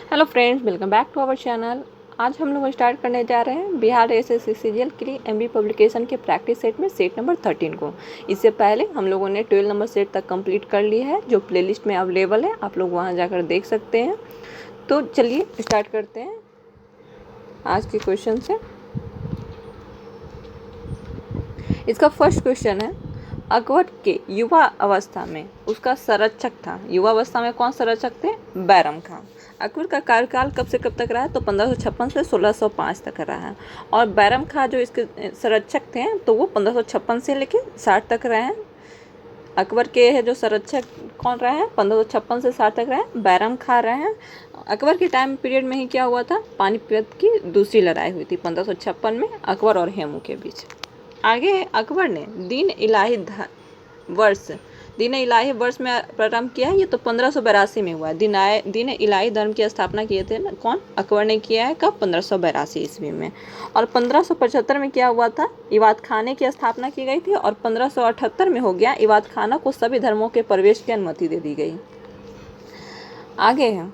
Hello friends, welcome back to our channel. आज हम लोग स्टार्ट करने जा रहे हैं बिहार एसएससी सीजीएल के लिए एमबी पब्लिकेशन के प्रैक्टिस सेट में सेट नंबर 13 को। इससे पहले हम लोगों ने 12 नंबर सेट तक कंप्लीट कर लिया है, जो प्लेलिस्ट में अवेलेबल है, आप लोग वहां जाकर देख सकते हैं। तो चलिए स्टार्ट करते हैं आज के क्वेश्चन से। इसका फर्स्ट क्वेश्चन है, अकबर के युवा अवस्था में उसका संरक्षक था। युवा अवस्था में कौन संरक्षक थे? बैरम खां। अकबर का कार्यकाल कब से कब तक रहा है? तो 1556 से 1605 तक रहा है। और बैरम खां जो इसके संरक्षक थे तो वो 1556 से लेकर 60 तक रहे हैं। अकबर के है जो संरक्षक कौन रहे हैं? 1556 से 60 तक रहे हैं, बैरम खां रहे हैं। अकबर के टाइम पीरियड में ही क्या हुआ था? पानीपत की दूसरी लड़ाई हुई थी 1556 में अकबर और हेमू के बीच। आगे अकबर ने दीन इलाही वर्ष में प्रारंभ किया है। ये तो 1582 में हुआ है। दीन इलाही धर्म की स्थापना किए थे ना, कौन? अकबर ने किया है। कब? 1582 ईस्वी में। और 1575 में क्या हुआ था? इबादत खाने की स्थापना की गई थी। और 1578 में हो गया, इबादत खाना को सभी धर्मों के प्रवेश की अनुमति दे दी गई। आगे है,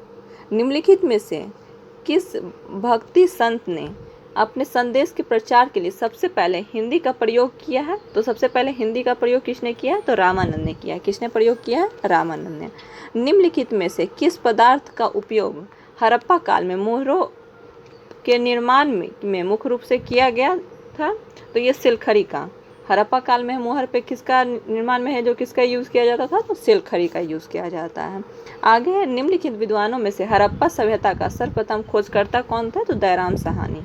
निम्नलिखित में से किस भक्ति संत ने अपने संदेश के प्रचार के लिए सबसे पहले हिंदी का प्रयोग किया है? तो सबसे पहले हिंदी का प्रयोग किसने किया है? तो रामानंद ने किया है। किसने प्रयोग किया है? रामानंद ने। निम्नलिखित में से किस पदार्थ का उपयोग हड़प्पा काल में मोहरों के निर्माण में मुख्य रूप से किया गया था? तो ये सिलखड़ी का। हड़प्पा काल में मोहर पे किसका निर्माण में है जो किसका यूज़ किया जाता था? तो सिलखड़ी का यूज़ किया जाता है। आगे, निम्नलिखित विद्वानों में से हड़प्पा सभ्यता का सर्वप्रथम खोजकर्ता कौन था? तो दयाराम साहनी।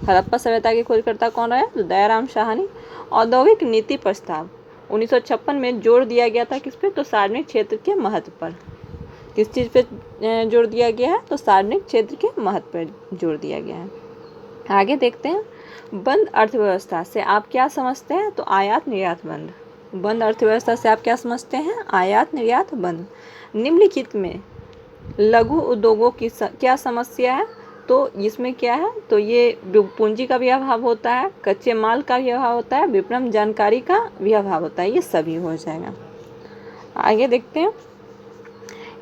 हड़प्पा सभ्यता के खोजकर्ता कौन रहे? तो दयाराम साहनी। औद्योगिक नीति प्रस्ताव 1956 में जोर दिया गया था किस पे? तो सार्वजनिक क्षेत्र के महत्व पर। किस चीज़ पे जोर दिया गया है? तो सार्वजनिक क्षेत्र के महत्व पर जोर दिया गया है। आगे देखते हैं, बंद अर्थव्यवस्था से आप क्या समझते हैं? तो आयात निर्यात बंद। बंद अर्थव्यवस्था से आप क्या समझते हैं? आयात निर्यात बंद। निम्नलिखित में लघु उद्योगों की क्या समस्या है? तो इसमें क्या है? तो ये पूंजी का भी अभाव होता है, कच्चे माल का भी अभाव होता है, विपणन जानकारी का भी अभाव होता है। ये सभी हो जाएगा। आगे देखते हैं,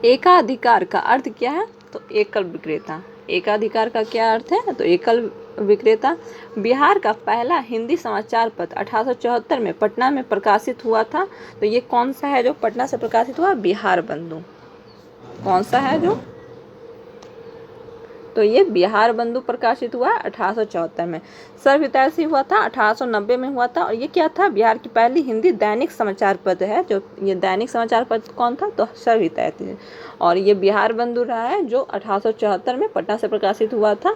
एकाधिकार का अर्थ क्या है? तो एकल विक्रेता। एकाधिकार का क्या अर्थ है? तो एकल विक्रेता। बिहार का पहला हिंदी समाचार पत्र 1874 में पटना में प्रकाशित हुआ था। तो ये कौन सा है जो पटना से प्रकाशित हुआ? बिहार बंधु। कौन सा है जो? तो ये बिहार बंधु प्रकाशित हुआ 1874 में। सर्वहितैषी हुआ था 1890 में हुआ था। और ये क्या था? बिहार की पहली हिंदी दैनिक समाचार पत्र है। जो ये दैनिक समाचार पत्र कौन था? तो सर्वहितैषी। और ये बिहार बंधु रहा है जो 1874 में पटना से प्रकाशित हुआ था।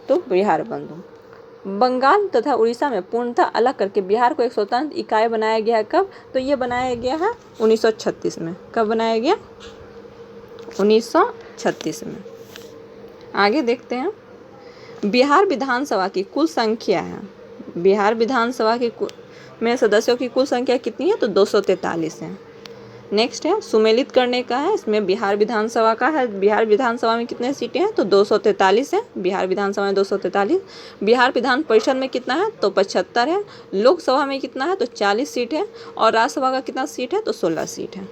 तो बिहार बंधु। बंगाल तथा उड़ीसा में पूर्णतः अलग करके बिहार को एक स्वतंत्र इकाई बनाया गया है। कब? तो ये बनाया गया है 1936 में। कब बनाया गया? 1936 में। आगे देखते हैं, बिहार विधानसभा की कुल संख्या है। बिहार विधानसभा की में सदस्यों की कुल संख्या कितनी है? तो 243 है। नेक्स्ट है, सुमेलित करने का है। इसमें बिहार विधानसभा का है। बिहार विधानसभा में कितने सीटें हैं? तो 243 है। बिहार विधानसभा में 243। बिहार विधान परिषद में कितना है? तो 75 है। लोकसभा में कितना है? तो 40 सीट है। और राज्यसभा का कितना सीट है? तो 16 सीट है।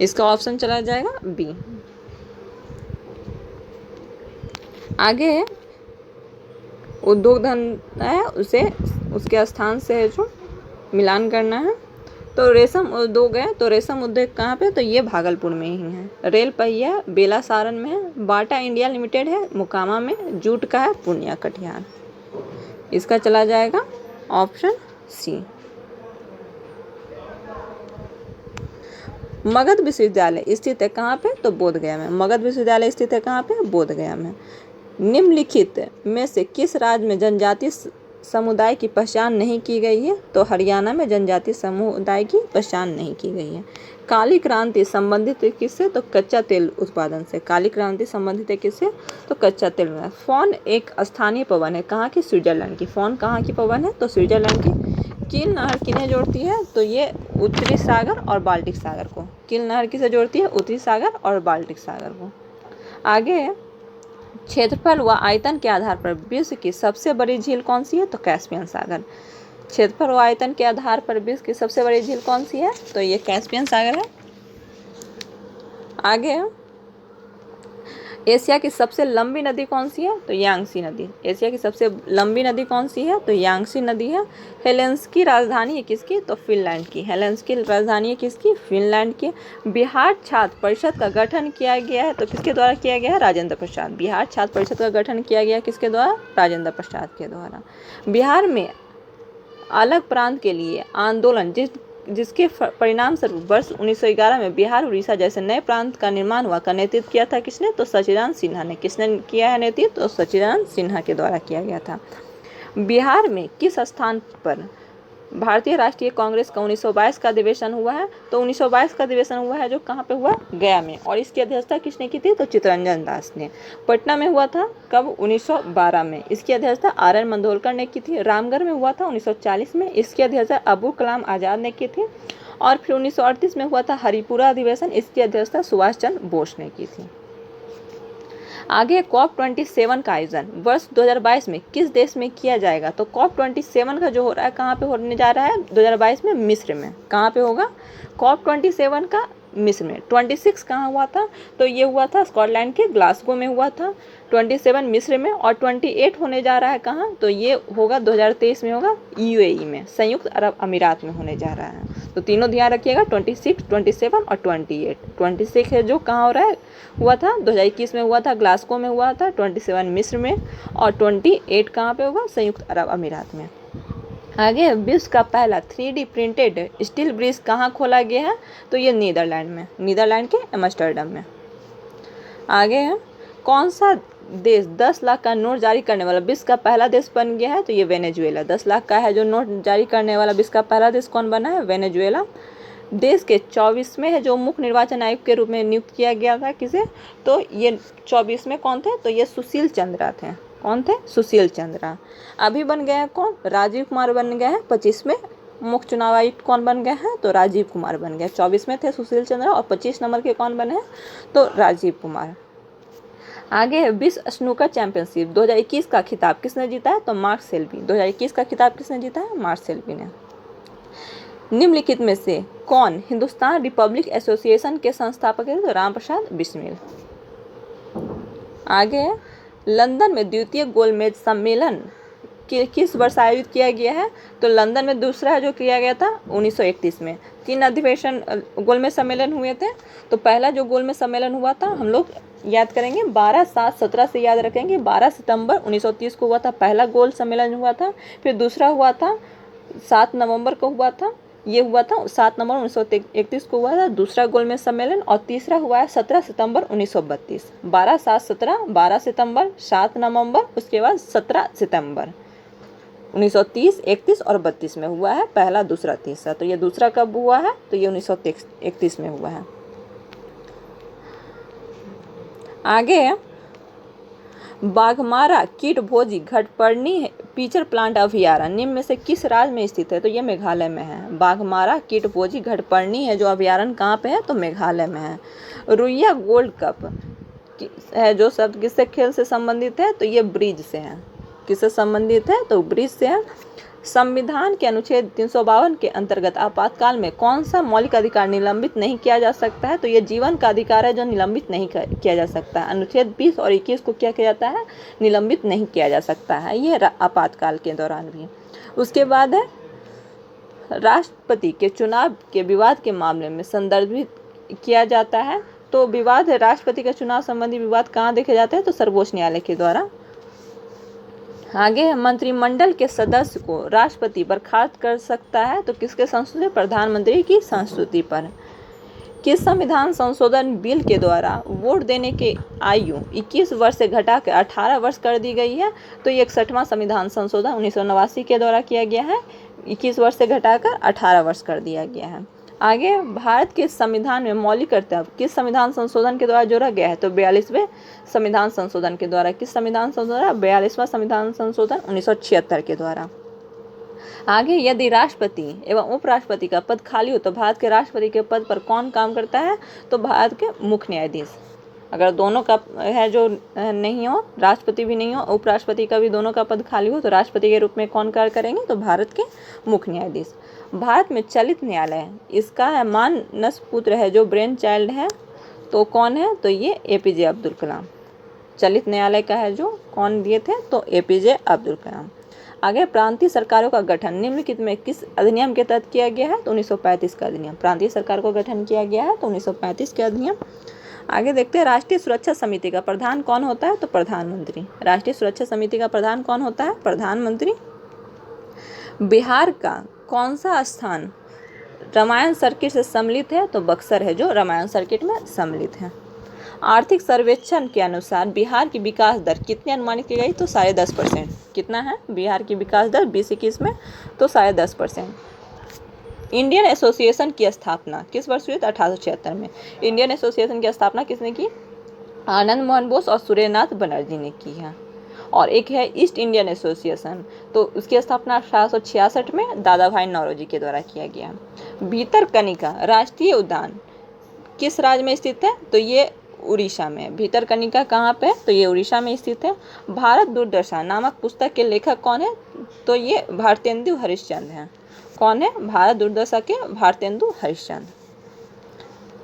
इसका ऑप्शन चला जाएगा बी। आगे उद्योग धंधा है, उसे उसके स्थान से जो मिलान करना है। तो रेशम उद्योग है। तो रेशम उद्योग कहाँ पे? तो ये भागलपुर में ही है। रेल पहिया बेला सारण में है। बाटा इंडिया लिमिटेड है मोकामा में। जूट का है पूर्णिया कटिहार। इसका चला जाएगा ऑप्शन सी। मगध विश्वविद्यालय स्थित है कहाँ पे? तो बोधगया में। मगध विश्वविद्यालय स्थित है कहाँ पे? बोधगया में। निम्नलिखित में से किस राज्य में जनजातीय समुदाय की पहचान नहीं की गई है? तो हरियाणा में जनजातीय समुदाय की पहचान नहीं की गई है। काली क्रांति संबंधित है किससे? तो कच्चा तेल उत्पादन से। काली क्रांति संबंधित है किससे? तो कच्चा तेल में। फॉन एक स्थानीय पवन है। कहाँ की? स्विट्जरलैंड की। फॉन कहाँ की पवन है? तो स्विट्जरलैंड की। कील नहर किन्हें जोड़ती है? तो ये उत्तरी सागर और बाल्टिक सागर को। कील नहर किसे जोड़ती है? उत्तरी सागर और बाल्टिक सागर को। आगे, क्षेत्रफल व आयतन के आधार पर विश्व की सबसे बड़ी झील कौन सी है? तो कैस्पियन सागर। क्षेत्रफल व आयतन के आधार पर विश्व की सबसे बड़ी झील कौन सी है? तो ये कैस्पियन सागर है। आगे, एशिया की सबसे लंबी नदी कौन सी है? तो यांगसी नदी। एशिया की सबसे लंबी नदी कौन सी है? तो यांगसी नदी है। हेलेंस्की राजधानी है किसकी? तो फिनलैंड की। हेलेंस्की राजधानी है किसकी? फिनलैंड की। बिहार छात्र परिषद का गठन किया गया है तो किसके द्वारा किया गया है? राजेंद्र प्रसाद। बिहार छात्र परिषद का गठन किया गया किसके द्वारा? राजेंद्र प्रसाद के द्वारा। बिहार में अलग प्रांत के लिए आंदोलन जिसके परिणाम स्वरूप वर्ष 1911 में बिहार उड़ीसा जैसे नए प्रांत का निर्माण हुआ का नेतृत्व किया था किसने? तो सच्चिदानंद सिन्हा ने। किसने किया है नेतृत्व? तो सच्चिदानंद सिन्हा के द्वारा किया गया था। बिहार में किस स्थान पर भारतीय राष्ट्रीय कांग्रेस का 1922 का अधिवेशन हुआ है? तो 1922 का अधिवेशन हुआ है जो कहाँ पे हुआ? गया में। और इसकी अध्यक्षता किसने की थी? तो चित्तरंजन दास ने। पटना में हुआ था कब? 1912 में। इसकी अध्यक्षता आर.एन. मंडोलकर ने की थी। रामगढ़ में हुआ था 1940 में। इसकी अध्यक्षता अबुल कलाम आज़ाद ने की थी। और फिर 1938 में हुआ था हरिपुरा अधिवेशन। इसकी अध्यक्षता सुभाष चंद्र बोस ने की थी। आगे COP27 का आयोजन वर्ष 2022 में किस देश में किया जाएगा? तो COP27 का जो हो रहा है कहाँ पे होने जा रहा है? 2022 में मिस्र में। कहाँ पे होगा? COP27 का मिस्र में। 26 कहाँ हुआ था? तो ये हुआ था स्कॉटलैंड के ग्लासगो में हुआ था। 27 मिस्र में। और 28 होने जा रहा है कहाँ? तो ये होगा 2023 में होगा UAE में, संयुक्त अरब अमीरात में होने जा रहा है। तो तीनों ध्यान रखिएगा, 26, 27 और 28। 26 है जो कहाँ हो रहा है? हुआ था 2021 में हुआ था, ग्लासगो में हुआ था। 27 मिस्र में। और 28 कहाँ पे होगा? संयुक्त अरब अमीरात में। आगे विश्व का पहला 3D प्रिंटेड स्टील ब्रिज कहाँ खोला गया है? तो ये नीदरलैंड में, नीदरलैंड के एम्स्टर्डम में। आगे है कौन सा देश 10 लाख का नोट जारी करने वाला विश्व का पहला देश बन गया है? तो ये वेनेजुएला। 10 लाख का है जो नोट जारी करने वाला विश्व का पहला देश कौन बना है? वेनेजुएला। देश के 24वें है जो मुख्य निर्वाचन आयुक्त के रूप में नियुक्त किया गया था किसे? तो ये 24वें कौन थे? तो ये सुशील चंद्रा थे। कौन थे? सुशील चंद्रा। अभी बन गए हैं कौन? राजीव कुमार बन गए हैं 25वें मुख्य चुनाव आयुक्त। कौन बन गए हैं? तो राजीव कुमार बन गए। 24 में थे सुशील चंद्रा और 25 नंबर के कौन बने हैं? तो राजीव कुमार। आगे विश्व स्नूकर चैंपियनशिप 2021 का खिताब किसने जीता है? तो मार्क सेल्बी। 2021 का खिताब किसने जीता है? मार्क सेल्बी ने। निम्नलिखित में से कौन हिंदुस्तान रिपब्लिक एसोसिएशन के संस्थापक है? तो राम प्रसाद बिस्मिल। आगे लंदन में द्वितीय गोलमेज सम्मेलन किस वर्ष आयोजित किया गया है? तो लंदन में दूसरा जो किया गया था 1931 में। 3 अधिवेशन गोलमेज सम्मेलन हुए थे। तो पहला जो गोलमेज सम्मेलन हुआ था हम लोग याद करेंगे 12/7/17 से याद रखेंगे। 12 सितंबर 1930 को हुआ था, पहला गोल सम्मेलन हुआ था। फिर दूसरा हुआ था 7 नवंबर को हुआ था। ये हुआ था 7 नवंबर 1931 को हुआ था दूसरा गोलमेज सम्मेलन। और तीसरा हुआ है 17 सितंबर 1932। 12/7/17, 12 सितंबर, 7 नवंबर, उसके बाद 17 सितंबर 1930, 31 और 32 में हुआ है। पहला, दूसरा, तीसरा। तो ये दूसरा कब हुआ है? तो ये 1931 में हुआ है। आगे बाघमारा कीटभोजी घटपर्णी फीचर प्लांट अभयारण्य निम्न में से किस राज्य में स्थित है? तो ये मेघालय में है। बाघमारा कीटभोजी घटपर्णी है जो अभयारण्य कहाँ पे है? तो मेघालय में है। रुइया गोल्ड कप है जो शब्द किससे खेल से संबंधित है? तो ये ब्रिज से है। किससे संबंधित है? तो ब्रिज से है। संविधान के अनुच्छेद 352 के अंतर्गत आपातकाल में कौन सा मौलिक अधिकार निलंबित नहीं किया जा सकता है? तो ये जीवन का अधिकार है जो निलंबित नहीं किया जा सकता है। अनुच्छेद 20 और 21 को क्या किया जाता है? निलंबित नहीं किया जा सकता है, ये आपातकाल के दौरान भी। उसके बाद है राष्ट्रपति के चुनाव के विवाद के मामले में संदर्भित किया जाता है। तो विवाद है राष्ट्रपति के चुनाव संबंधी विवाद कहाँ देखे जाते हैं? तो सर्वोच्च न्यायालय के द्वारा। आगे मंत्रिमंडल के सदस्य को राष्ट्रपति बर्खास्त कर सकता है। तो किसके संस्तुति? प्रधानमंत्री की संस्तुति पर। किस संविधान संशोधन बिल के द्वारा वोट देने की आयु 21 वर्ष से घटाकर 18 वर्ष कर दी गई है? तो ये 61वां संविधान संशोधन 1989 के द्वारा किया गया है। 21 वर्ष से घटाकर 18 वर्ष कर दिया गया है। आगे भारत के संविधान में मौलिक कर्तव्य किस संविधान संशोधन के द्वारा जोड़ा गया है? तो 42वें संविधान संशोधन के द्वारा। किस संविधान संशोधन? 42वां संविधान संशोधन 1976 के द्वारा। आगे यदि राष्ट्रपति एवं उपराष्ट्रपति का पद खाली हो तो भारत के राष्ट्रपति के पद पर कौन काम करता है? तो भारत के मुख्य न्यायाधीश। अगर दोनों का है जो नहीं हो, राष्ट्रपति भी नहीं हो, उपराष्ट्रपति का भी दोनों का पद खाली हो, तो राष्ट्रपति के रूप में कौन कार्य करेंगे? तो भारत के मुख्य न्यायाधीश। भारत में चलित न्यायालय इसका है मानस पुत्र है जो ब्रेन चाइल्ड है, तो कौन है? तो ये APJ अब्दुल कलाम। चलित न्यायालय का है जो कौन दिए थे, तो एपीजे अब्दुल कलाम। आगे प्रांतीय सरकारों का गठन निम्नलिखित में किस अधिनियम के तहत किया गया है, तो 1935 का अधिनियम। प्रांतीय सरकार को गठन किया गया है तो 1935 के अधिनियम। आगे देखते हैं राष्ट्रीय सुरक्षा समिति का प्रधान कौन होता है, तो प्रधानमंत्री। राष्ट्रीय सुरक्षा समिति का प्रधान कौन होता है, प्रधानमंत्री। बिहार का कौन सा स्थान रामायण सर्किट से सम्मिलित है, तो बक्सर है जो रामायण सर्किट में सम्मिलित है। आर्थिक सर्वेक्षण के अनुसार बिहार की विकास दर कितनी अनुमानित की गई, तो 10.5%। कितना है बिहार की विकास दर 2021 में, तो 10.5%। इंडियन एसोसिएशन की स्थापना किस वर्ष हुई, 1876 में। इंडियन एसोसिएशन की स्थापना किसने की, आनंद मोहन बोस और सूर्यनाथ बनर्जी ने की है। और एक है ईस्ट इंडियन एसोसिएशन, तो उसकी स्थापना 1866 में दादा भाई नौरोजी के द्वारा किया गया। भीतरकनिका राष्ट्रीय उद्यान किस राज्य में स्थित है, तो ये उड़ीसा में। भीतरकनिका कहाँ पे है, तो ये उड़ीसा में स्थित है। भारत दुर्दशा नामक पुस्तक के लेखक कौन है, तो ये भारतेंदु हरिश्चंद्र हैं। कौन है, भारत दुर्दशा के भारतेंदु हरिश्चंद्र।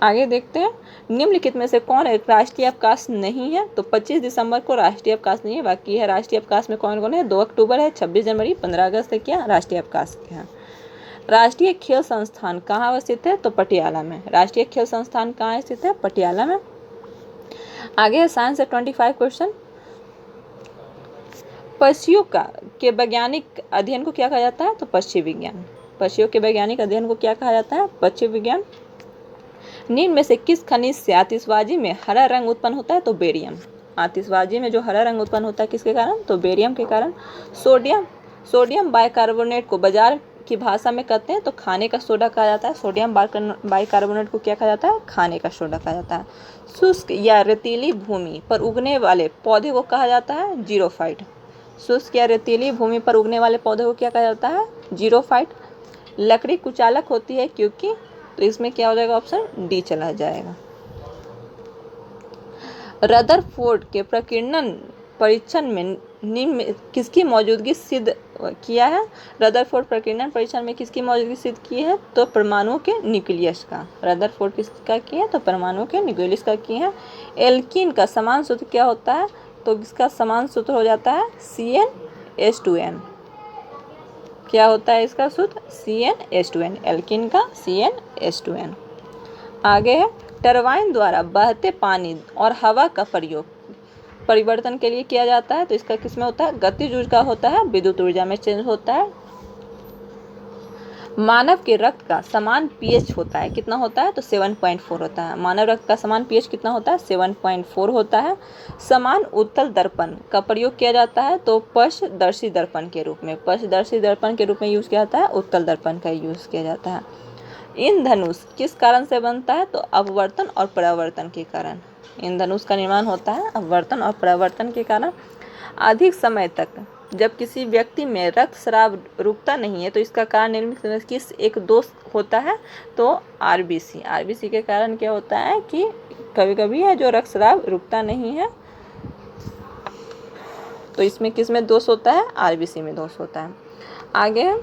आगे देखते हैं निम्नलिखित में से कौन एक राष्ट्रीय अवकाश नहीं है, तो 25 दिसंबर को राष्ट्रीय अवकाश नहीं है। बाकी है राष्ट्रीय अवकाश में कौन कौन है, 2 अक्टूबर है, 26 जनवरी, 15 अगस्त है क्या राष्ट्रीय अवकाश है। राष्ट्रीय खेल संस्थान कहाँ अवस्थित है, तो पटियाला में। राष्ट्रीय खेल संस्थान कहाँ स्थित है, पटियाला में। आगे है साइंस से 25 क्वेश्चन। पक्षियों के वैज्ञानिक अध्ययन को क्या कहा जाता है, तो पक्षी विज्ञान। पक्षियों के वैज्ञानिक अध्ययन को क्या कहा जाता है, पक्षी विज्ञान। निम्न में से किस खनिज से आतिशबाजी में हरा रंग उत्पन्न होता है, तो बेरियम। आतिशबाजी में जो हरा रंग उत्पन्न होता है किसके कारण, तो बेरियम के कारण। सोडियम बाइकार्बोनेट को बाजार की भाषा में कहते हैं तो खाने का सोडा कहा जाता है। सोडियम बाइकार्बोनेट को क्या कहा जाता है, खाने का सोडा कहा जाता है। शुष्क या रेतीली भूमि पर उगने वाले पौधे को कहा जाता है जीरोफाइट। शुष्क या रेतीली भूमि पर उगने वाले पौधे को क्या कहा जाता है, जीरोफाइट। लकड़ी कुचालक होती है क्योंकि, तो इसमें क्या हो जाएगा, ऑप्शन डी चला जाएगा। रदरफोर्ड के प्रकीर्णन परीक्षण में निम्न किसकी मौजूदगी सिद्ध किया है। रदरफोर्ड प्रकीर्णन परीक्षण में किसकी मौजूदगी सिद्ध की है, तो परमाणुओं के न्यूक्लियस का। रदरफोर्ड किसका किया है, तो परमाणुओं के न्यूक्लियस का किए हैं। एल्कीन का समान सूत्र क्या होता है, तो इसका समान सूत्र हो जाता है CnH2n। क्या होता है इसका सूत्र, CnH2n। एल्कीन का CnH2n। आगे है टरबाइन द्वारा बहते पानी और हवा का प्रयोग परिवर्तन के लिए किया जाता है, तो इसका किसमें होता है, गतिज ऊर्जा होता है, विद्युत ऊर्जा में चेंज होता है। मानव के रक्त का समान pH होता है, कितना होता है, तो 7.4 होता है। मानव रक्त का समान pH कितना होता है, 7.4 होता है। समान उत्तल दर्पण का प्रयोग किया जाता है, तो पक्षदर्शी दर्पण के रूप में। पक्षदर्शी दर्पण के रूप में यूज किया जाता है, उत्तल दर्पण का यूज किया जाता है। इंद्रधनुष किस कारण से बनता है, तो अपवर्तन और परावर्तन के कारण। इंद्रधनुष का निर्माण होता है अपवर्तन और परावर्तन के कारण। अधिक समय तक जब किसी व्यक्ति में रक्त स्राव रुकता नहीं है, तो इसका कारण निम्नलिखित में किस एक दोष होता है, तो आरबीसी के कारण क्या होता है कि कभी कभी है जो रक्त स्राव रुकता नहीं है, तो इसमें किस में दोष होता है, आरबीसी में दोष होता है। आगे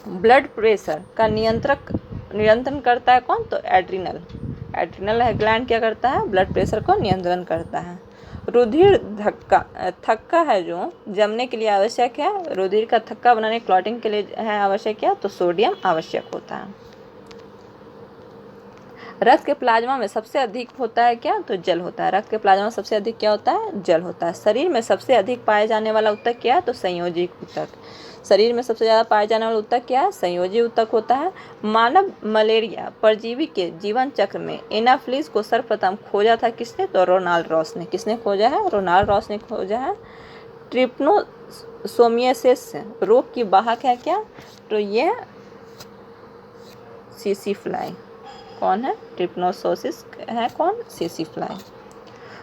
ब्लड प्रेशर का नियंत्रण करता है कौन, तो एड्रिनल ग्लैंड क्या करता है, ब्लड प्रेशर को नियंत्रण करता है। रुधिर थक्का है जो जमने के लिए आवश्यक है, रुधिर का थक्का बनाने क्लॉटिंग के लिए है आवश्यक है, तो सोडियम आवश्यक होता है। रक्त के प्लाज्मा में सबसे अधिक होता है क्या, तो जल होता है। रक्त के प्लाज्मा में सबसे अधिक क्या होता है, जल होता है। शरीर में सबसे अधिक पाए जाने वाला ऊतक क्या है, तो संयोजी ऊतक। शरीर में सबसे ज़्यादा पाए जाने वाला ऊतक क्या है, संयोजी ऊतक होता है। मानव मलेरिया परजीवी के जीवन चक्र में एनाफिलिस को सर्वप्रथम खोजा था किसने, तो रोनाल्ड रॉस ने। किसने खोजा है, रोनाल्ड रॉस ने खोजा है। ट्रिप्नोसोमियासिस रोग की वाहक है क्या, तो ये सीसी फ्लाई। कौन है, ट्रिप्नोसोसिस है कौन, सीसी फ्लाई।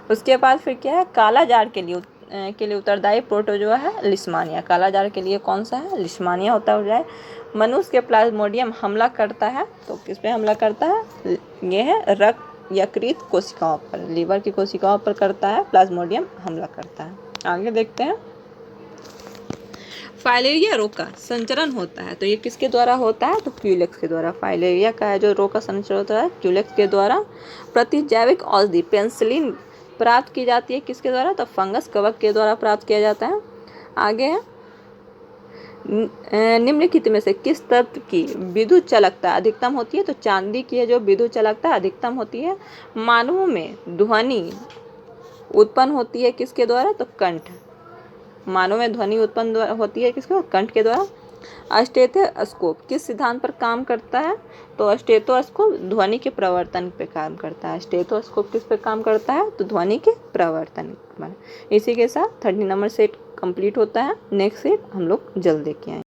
उसके बाद फिर क्या है, काला जार के लिए उत्तरदायी प्रोटोजोआ है लिस्मानिया। काला जार के लिए कौन सा है, लिस्मानिया होता है। मनुष्य के प्लाज्मोडियम हमला करता है, तो किस पे हमला करता है, ये है रक्त यकृत कोशिकाओं पर, लीवर की कोशिकाओं पर करता है, प्लाज्मोडियम हमला करता है। आगे देखते हैं फाइलेरिया रोग का संचरण होता है, तो ये किसके द्वारा होता है, तो क्यूलेक्स के द्वारा। फाइलेरिया का जो रोग का संचरण होता है क्यूलेक्स के द्वारा। प्रतिजैविक औषधि पेनिसिलिन प्राप्त की जाती है किसके द्वारा? तो फंगस कवक के द्वारा प्राप्त किया जाता है। आगे है निम्नलिखित में से किस तत्व की विद्युत चालकता अधिकतम होती है? तो चांदी की है जो विद्युत चालकता अधिकतम होती है। मानवों में ध्वनि उत्पन्न होती है किसके द्वारा? तो कंठ। मानव में ध्वनि उत्पन्न होती है किसके? कंठ के द्वारा। स्टेथोस्कोप किस सिद्धांत पर काम करता है? तो स्टेथोस्कोप ध्वनि के प्रवर्तन पे काम करता है। स्टेथोस्कोप किस पे काम करता है? तो ध्वनि के प्रवर्तन पर। इसी के साथ 30 नंबर सेट कंप्लीट होता है। नेक्स्ट सेट हम लोग जल्द देख के आएंगे।